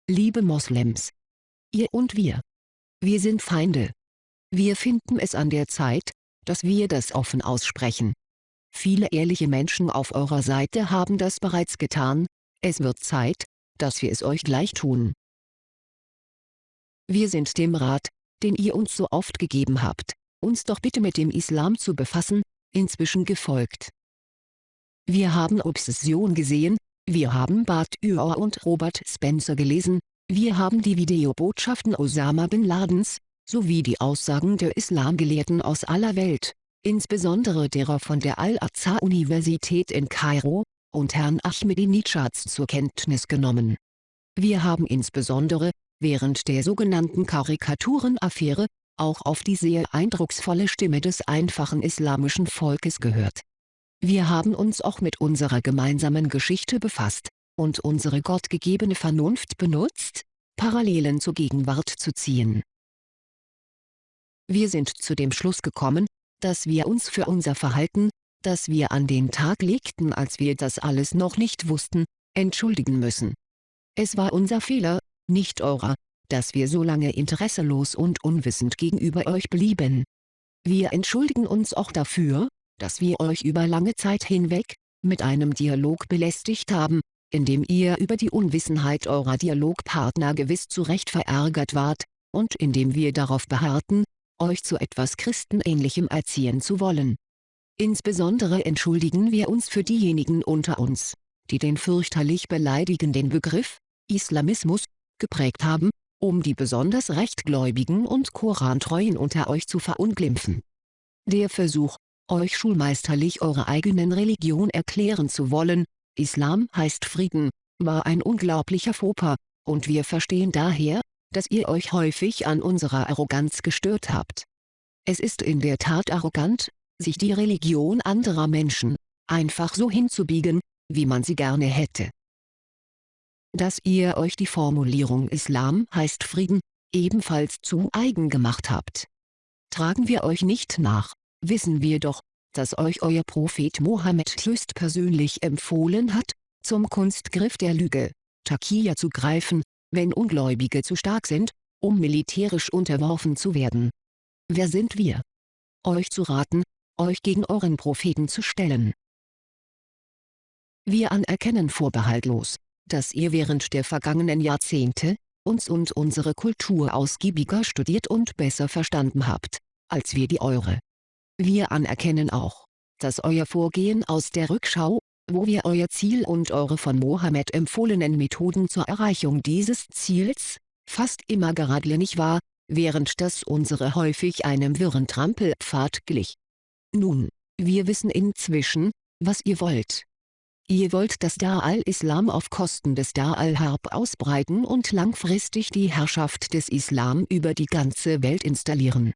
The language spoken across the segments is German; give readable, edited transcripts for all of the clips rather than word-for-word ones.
liebe Moslems. Ihr und wir sind Feinde. Wir finden es an der Zeit, dass wir das offen aussprechen. Viele ehrliche Menschen auf eurer Seite haben das bereits getan, es wird Zeit, dass wir es euch gleich tun. Wir sind dem Rat, den ihr uns so oft gegeben habt, uns doch bitte mit dem Islam zu befassen, inzwischen gefolgt. Wir haben Obsession gesehen, wir haben Bart Ehror und Robert Spencer gelesen, wir haben die Videobotschaften Osama Bin Ladens, sowie die Aussagen der Islamgelehrten aus aller Welt, insbesondere derer von der Al-Azhar-Universität in Kairo, und Herrn Ahmadinejad zur Kenntnis genommen. Wir haben insbesondere, während der sogenannten Karikaturenaffäre, auch auf die sehr eindrucksvolle Stimme des einfachen islamischen Volkes gehört. Wir haben uns auch mit unserer gemeinsamen Geschichte befasst, und unsere gottgegebene Vernunft benutzt, Parallelen zur Gegenwart zu ziehen. Wir sind zu dem Schluss gekommen, dass wir uns für unser Verhalten, das wir an den Tag legten, als wir das alles noch nicht wussten, entschuldigen müssen. Es war unser Fehler, nicht eurer, dass wir so lange interesselos und unwissend gegenüber euch blieben. Wir entschuldigen uns auch dafür, dass wir euch über lange Zeit hinweg mit einem Dialog belästigt haben, in dem ihr über die Unwissenheit eurer Dialogpartner gewiss zu Recht verärgert wart, und in dem wir darauf beharrten, euch zu etwas Christenähnlichem erziehen zu wollen. Insbesondere entschuldigen wir uns für diejenigen unter uns, die den fürchterlich beleidigenden Begriff Islamismus geprägt haben, um die besonders Rechtgläubigen und Korantreuen unter euch zu verunglimpfen. Der Versuch, euch schulmeisterlich eure eigenen Religion erklären zu wollen, Islam heißt Frieden, war ein unglaublicher Fauxpas, und wir verstehen daher, dass ihr euch häufig an unserer Arroganz gestört habt. Es ist in der Tat arrogant, sich die Religion anderer Menschen einfach so hinzubiegen, wie man sie gerne hätte. Dass ihr euch die Formulierung Islam heißt Frieden ebenfalls zu eigen gemacht habt, tragen wir euch nicht nach, wissen wir doch, dass euch euer Prophet Mohammed höchstpersönlich empfohlen hat, zum Kunstgriff der Lüge, Taqiyya zu greifen, wenn Ungläubige zu stark sind, um militärisch unterworfen zu werden. Wer sind wir? Euch zu raten, euch gegen euren Propheten zu stellen. Wir anerkennen vorbehaltlos, dass ihr während der vergangenen Jahrzehnte uns und unsere Kultur ausgiebiger studiert und besser verstanden habt, als wir die eure. Wir anerkennen auch, dass euer Vorgehen aus der Rückschau, wo wir euer Ziel und eure von Mohammed empfohlenen Methoden zur Erreichung dieses Ziels, fast immer geradlinig war, während das unsere häufig einem wirren Trampelpfad glich. Nun, wir wissen inzwischen, was ihr wollt. Ihr wollt das Dar al-Islam auf Kosten des Dar al-Harb ausbreiten und langfristig die Herrschaft des Islam über die ganze Welt installieren.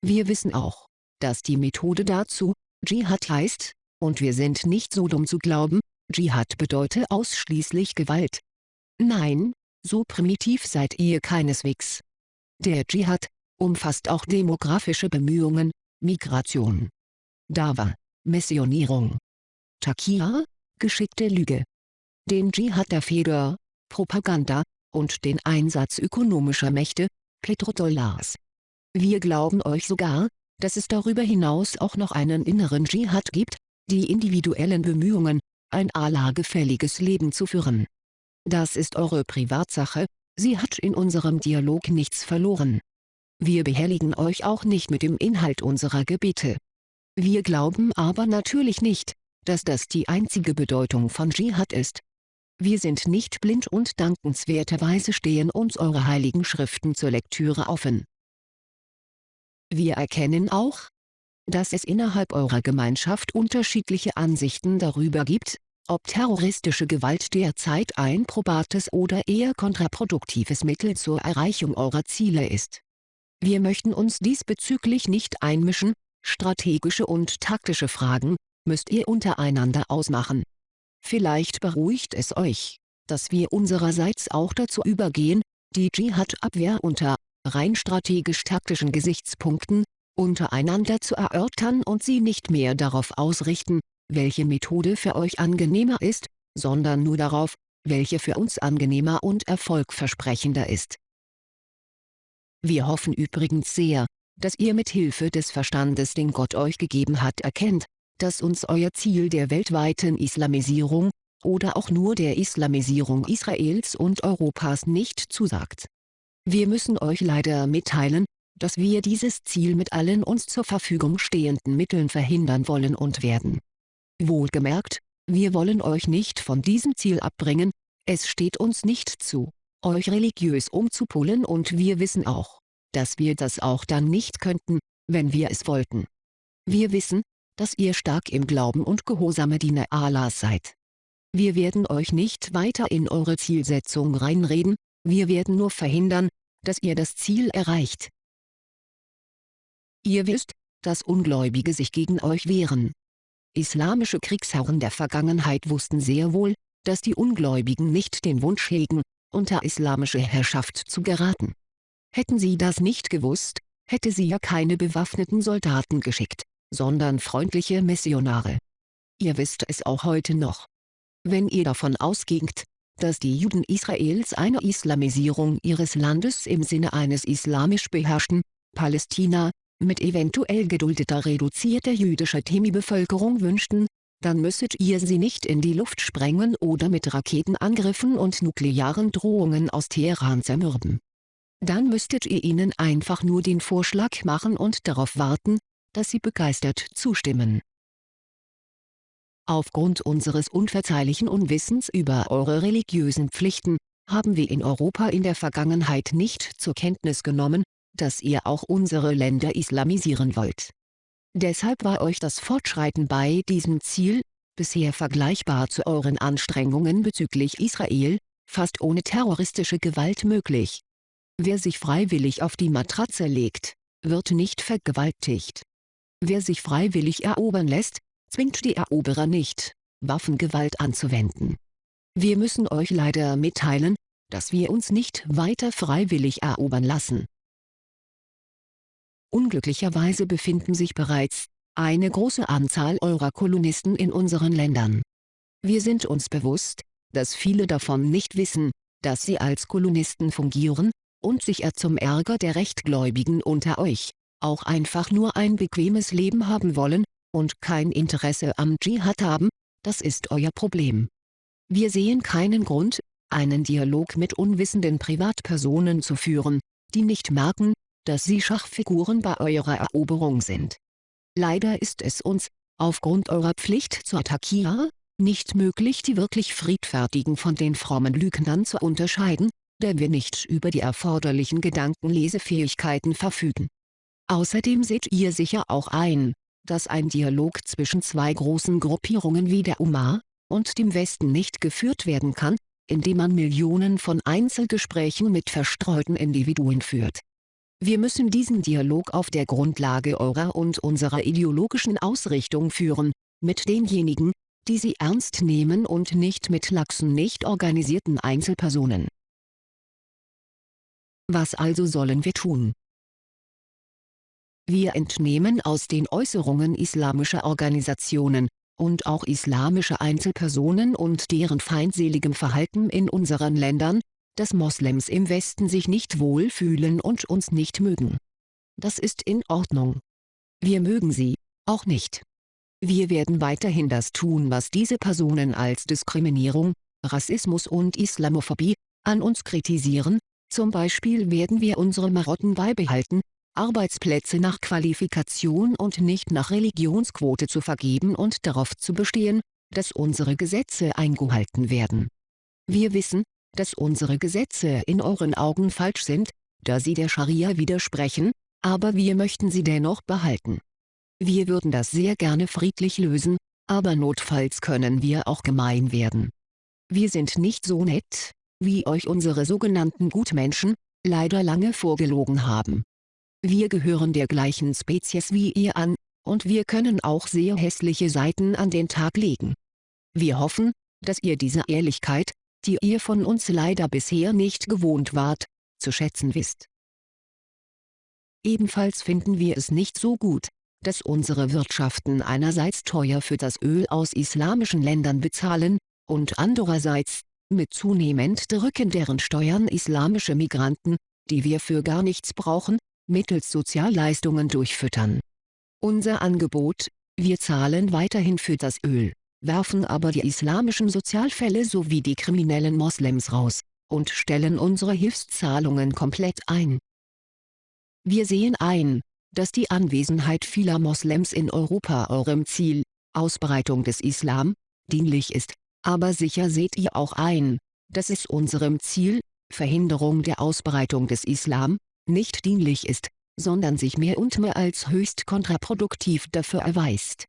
Wir wissen auch, dass die Methode dazu Dschihad heißt, und wir sind nicht so dumm zu glauben, Dschihad bedeute ausschließlich Gewalt. Nein, so primitiv seid ihr keineswegs. Der Dschihad umfasst auch demografische Bemühungen, Migration, Dawa, Missionierung, Taqiyya, geschickte Lüge, den Dschihad der Feder, Propaganda, und den Einsatz ökonomischer Mächte, Petrodollars. Wir glauben euch sogar, dass es darüber hinaus auch noch einen inneren Dschihad gibt, die individuellen Bemühungen, ein Allah-gefälliges Leben zu führen. Das ist eure Privatsache, sie hat in unserem Dialog nichts verloren. Wir behelligen euch auch nicht mit dem Inhalt unserer Gebete. Wir glauben aber natürlich nicht, dass das die einzige Bedeutung von Dschihad ist. Wir sind nicht blind und dankenswerterweise stehen uns eure heiligen Schriften zur Lektüre offen. Wir erkennen auch, dass es innerhalb eurer Gemeinschaft unterschiedliche Ansichten darüber gibt, ob terroristische Gewalt derzeit ein probates oder eher kontraproduktives Mittel zur Erreichung eurer Ziele ist. Wir möchten uns diesbezüglich nicht einmischen, strategische und taktische Fragen müsst ihr untereinander ausmachen. Vielleicht beruhigt es euch, dass wir unsererseits auch dazu übergehen, die Dschihad-Abwehr unter rein strategisch-taktischen Gesichtspunkten untereinander zu erörtern und sie nicht mehr darauf ausrichten, welche Methode für euch angenehmer ist, sondern nur darauf, welche für uns angenehmer und erfolgversprechender ist. Wir hoffen übrigens sehr, dass ihr mit Hilfe des Verstandes, den Gott euch gegeben hat, erkennt, dass uns euer Ziel der weltweiten Islamisierung, oder auch nur der Islamisierung Israels und Europas nicht zusagt. Wir müssen euch leider mitteilen, dass wir dieses Ziel mit allen uns zur Verfügung stehenden Mitteln verhindern wollen und werden. Wohlgemerkt, wir wollen euch nicht von diesem Ziel abbringen, es steht uns nicht zu, euch religiös umzupolen, und wir wissen auch, dass wir das auch dann nicht könnten, wenn wir es wollten. Wir wissen, dass ihr stark im Glauben und gehorsame Diener Allahs seid. Wir werden euch nicht weiter in eure Zielsetzung reinreden, wir werden nur verhindern, dass ihr das Ziel erreicht. Ihr wisst, dass Ungläubige sich gegen euch wehren. Islamische Kriegsherren der Vergangenheit wussten sehr wohl, dass die Ungläubigen nicht den Wunsch hegen, unter islamische Herrschaft zu geraten. Hätten sie das nicht gewusst, hätte sie ja keine bewaffneten Soldaten geschickt, sondern freundliche Missionare. Ihr wisst es auch heute noch. Wenn ihr davon ausgingt, dass die Juden Israels eine Islamisierung ihres Landes im Sinne eines islamisch beherrschten Palästina mit eventuell geduldeter reduzierter jüdischer Themi-Bevölkerung wünschten, dann müsstet ihr sie nicht in die Luft sprengen oder mit Raketenangriffen und nuklearen Drohungen aus Teheran zermürben. Dann müsstet ihr ihnen einfach nur den Vorschlag machen und darauf warten, dass sie begeistert zustimmen. Aufgrund unseres unverzeihlichen Unwissens über eure religiösen Pflichten, haben wir in Europa in der Vergangenheit nicht zur Kenntnis genommen, dass ihr auch unsere Länder islamisieren wollt. Deshalb war euch das Fortschreiten bei diesem Ziel, bisher vergleichbar zu euren Anstrengungen bezüglich Israel, fast ohne terroristische Gewalt möglich. Wer sich freiwillig auf die Matratze legt, wird nicht vergewaltigt. Wer sich freiwillig erobern lässt, zwingt die Eroberer nicht, Waffengewalt anzuwenden. Wir müssen euch leider mitteilen, dass wir uns nicht weiter freiwillig erobern lassen. Unglücklicherweise befinden sich bereits eine große Anzahl eurer Kolonisten in unseren Ländern. Wir sind uns bewusst, dass viele davon nicht wissen, dass sie als Kolonisten fungieren, und sich zum Ärger der Rechtgläubigen unter euch auch einfach nur ein bequemes Leben haben wollen und kein Interesse am Dschihad haben. Das ist euer Problem. Wir sehen keinen Grund, einen Dialog mit unwissenden Privatpersonen zu führen, die nicht merken, dass sie Schachfiguren bei eurer Eroberung sind. Leider ist es uns, aufgrund eurer Pflicht zur Taqiyya, nicht möglich, die wirklich Friedfertigen von den frommen Lügnern zu unterscheiden, da wir nicht über die erforderlichen Gedankenlesefähigkeiten verfügen. Außerdem seht ihr sicher auch ein, dass ein Dialog zwischen zwei großen Gruppierungen wie der Umma und dem Westen nicht geführt werden kann, indem man Millionen von Einzelgesprächen mit verstreuten Individuen führt. Wir müssen diesen Dialog auf der Grundlage eurer und unserer ideologischen Ausrichtung führen, mit denjenigen, die sie ernst nehmen, und nicht mit laxen, nicht organisierten Einzelpersonen. Was also sollen wir tun? Wir entnehmen aus den Äußerungen islamischer Organisationen und auch islamischer Einzelpersonen und deren feindseligem Verhalten in unseren Ländern, dass Moslems im Westen sich nicht wohlfühlen und uns nicht mögen. Das ist in Ordnung. Wir mögen sie auch nicht. Wir werden weiterhin das tun, was diese Personen als Diskriminierung, Rassismus und Islamophobie an uns kritisieren. Zum Beispiel werden wir unsere Marotten beibehalten, Arbeitsplätze nach Qualifikation und nicht nach Religionsquote zu vergeben und darauf zu bestehen, dass unsere Gesetze eingehalten werden. Wir wissen, dass unsere Gesetze in euren Augen falsch sind, da sie der Scharia widersprechen, aber wir möchten sie dennoch behalten. Wir würden das sehr gerne friedlich lösen, aber notfalls können wir auch gemein werden. Wir sind nicht so nett, wie euch unsere sogenannten Gutmenschen leider lange vorgelogen haben. Wir gehören der gleichen Spezies wie ihr an, und wir können auch sehr hässliche Seiten an den Tag legen. Wir hoffen, dass ihr diese Ehrlichkeit, die ihr von uns leider bisher nicht gewohnt wart, zu schätzen wisst. Ebenfalls finden wir es nicht so gut, dass unsere Wirtschaften einerseits teuer für das Öl aus islamischen Ländern bezahlen, und andererseits, mit zunehmend drückenderen Steuern islamische Migranten, die wir für gar nichts brauchen, mittels Sozialleistungen durchfüttern. Unser Angebot: wir zahlen weiterhin für das Öl, werfen aber die islamischen Sozialfälle sowie die kriminellen Moslems raus und stellen unsere Hilfszahlungen komplett ein. Wir sehen ein, dass die Anwesenheit vieler Moslems in Europa eurem Ziel, Ausbreitung des Islam, dienlich ist, aber sicher seht ihr auch ein, dass es unserem Ziel, Verhinderung der Ausbreitung des Islam, nicht dienlich ist, sondern sich mehr und mehr als höchst kontraproduktiv dafür erweist.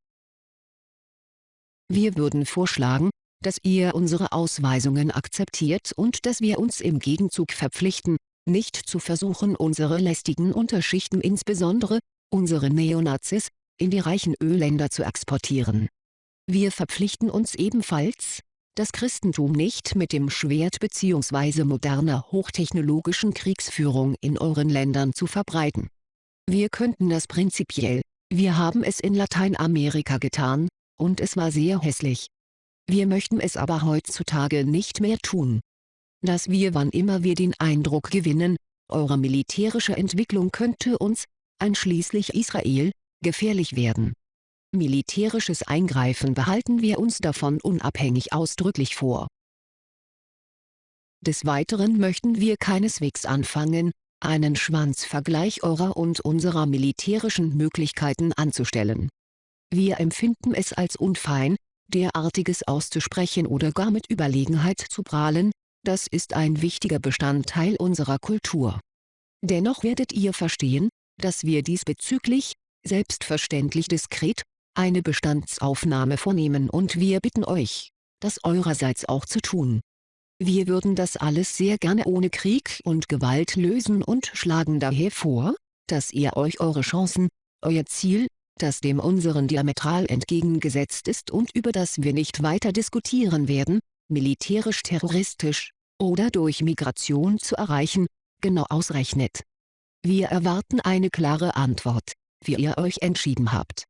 Wir würden vorschlagen, dass ihr unsere Ausweisungen akzeptiert und dass wir uns im Gegenzug verpflichten, nicht zu versuchen, unsere lästigen Unterschichten, insbesondere unsere Neonazis, in die reichen Ölländer zu exportieren. Wir verpflichten uns ebenfalls, das Christentum nicht mit dem Schwert bzw. moderner hochtechnologischen Kriegsführung in euren Ländern zu verbreiten. Wir könnten das prinzipiell, wir haben es in Lateinamerika getan, und es war sehr hässlich. Wir möchten es aber heutzutage nicht mehr tun. Dass wir, wann immer wir den Eindruck gewinnen, eure militärische Entwicklung könnte uns, einschließlich Israel, gefährlich werden. Militärisches Eingreifen behalten wir uns davon unabhängig ausdrücklich vor. Des Weiteren möchten wir keineswegs anfangen, einen Schwanzvergleich eurer und unserer militärischen Möglichkeiten anzustellen. Wir empfinden es als unfein, derartiges auszusprechen oder gar mit Überlegenheit zu prahlen, das ist ein wichtiger Bestandteil unserer Kultur. Dennoch werdet ihr verstehen, dass wir diesbezüglich, selbstverständlich diskret, eine Bestandsaufnahme vornehmen und wir bitten euch, das eurerseits auch zu tun. Wir würden das alles sehr gerne ohne Krieg und Gewalt lösen und schlagen daher vor, dass ihr euch eure Chancen, euer Ziel, das dem unseren diametral entgegengesetzt ist und über das wir nicht weiter diskutieren werden, militärisch-terroristisch oder durch Migration zu erreichen, genau ausrechnet. Wir erwarten eine klare Antwort, wie ihr euch entschieden habt.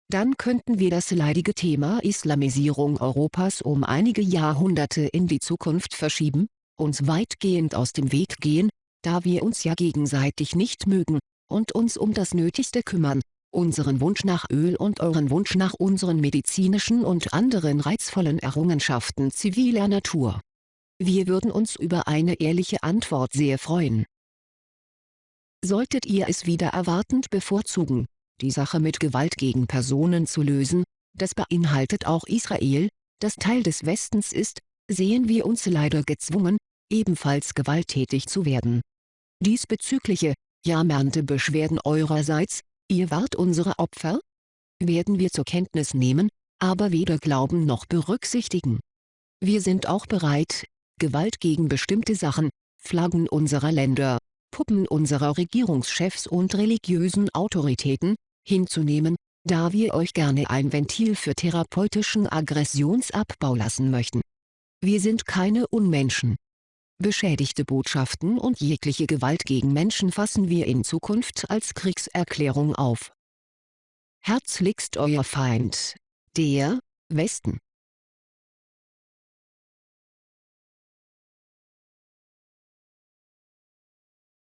Dann könnten wir das leidige Thema Islamisierung Europas um einige Jahrhunderte in die Zukunft verschieben, uns weitgehend aus dem Weg gehen, da wir uns ja gegenseitig nicht mögen, und uns um das Nötigste kümmern, unseren Wunsch nach Öl und euren Wunsch nach unseren medizinischen und anderen reizvollen Errungenschaften ziviler Natur. Wir würden uns über eine ehrliche Antwort sehr freuen. Solltet ihr es wieder erwartend bevorzugen, die Sache mit Gewalt gegen Personen zu lösen, das beinhaltet auch Israel, das Teil des Westens ist, sehen wir uns leider gezwungen, ebenfalls gewalttätig zu werden. Diesbezügliche, jammernde Beschwerden eurerseits, ihr wart unsere Opfer, werden wir zur Kenntnis nehmen, aber weder glauben noch berücksichtigen. Wir sind auch bereit, Gewalt gegen bestimmte Sachen, Flaggen unserer Länder, Puppen unserer Regierungschefs und religiösen Autoritäten, hinzunehmen, da wir euch gerne ein Ventil für therapeutischen Aggressionsabbau lassen möchten. Wir sind keine Unmenschen. Beschädigte Botschaften und jegliche Gewalt gegen Menschen fassen wir in Zukunft als Kriegserklärung auf. Herzlichst euer Feind, der Westen.